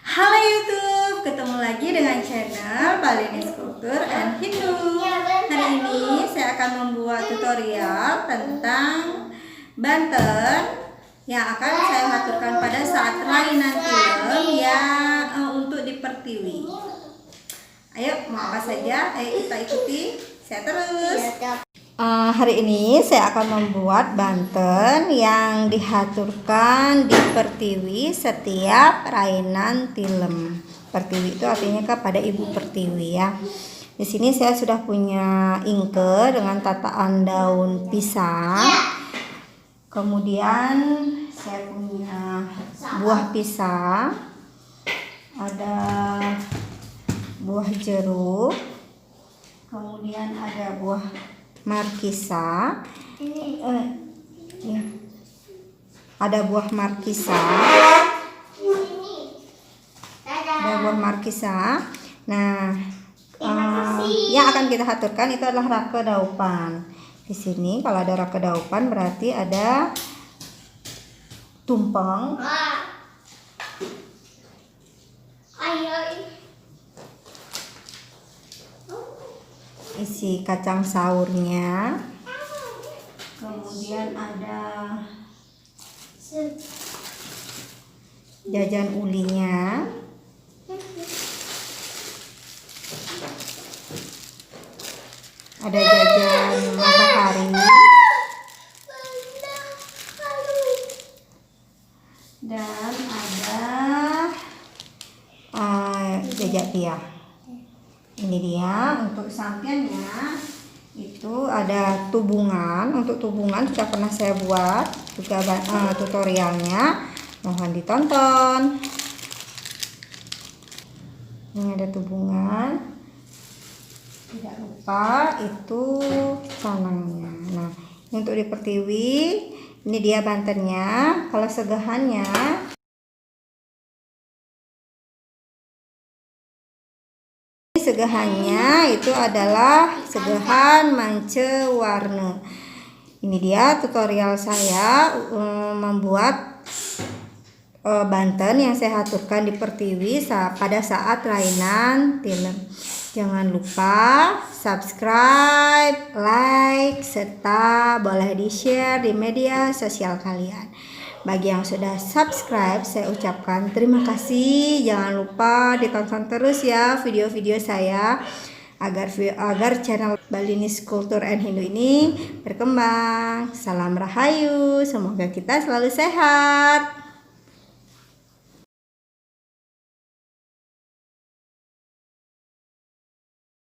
Halo YouTube, ketemu lagi dengan channel Balinis Kultur and Hindu. Hari ini saya akan membuat tutorial tentang Banten yang akan saya aturkan pada saat rainan film untuk di Pertiwi. Ayo, mau apa saja? Ayo kita ikuti saya terus. Hari ini saya akan membuat Banten yang dihaturkan di Pertiwi setiap rainan film. Pertiwi itu artinya kepada Ibu Pertiwi ya. Di sini saya sudah punya ingke dengan tataan daun pisang. Kemudian saya punya buah pisang, ada buah jeruk, kemudian ada buah markisa, ada buah markisa, Nah, yang akan kita aturkan itu adalah rake daupan. Di sini kalau ada rake daupan berarti ada tumpeng, isi kacang saurnya, kemudian ada jajan ulinya, ada jajan matahari, dan ada jejak tiah. Ini dia untuk sampinnya. Itu ada tubungan. Untuk tubungan sudah pernah saya buat juga tutorialnya, mohon ditonton. Ini ada tubungan, tidak lupa itu canangnya. Nah, ini untuk di Pertiwi. Ini dia Bantennya. Kalau segahannya itu adalah segahan mance warna. Ini dia tutorial saya membuat Banten yang saya aturkan di Pertiwi pada saat rainan film. Jangan lupa subscribe, like, serta boleh di-share di media sosial kalian. Bagi yang sudah subscribe, saya ucapkan terima kasih. Jangan lupa ditonton terus ya video-video saya agar channel Balinis Kultur and Hindu ini berkembang. Salam Rahayu, semoga kita selalu sehat.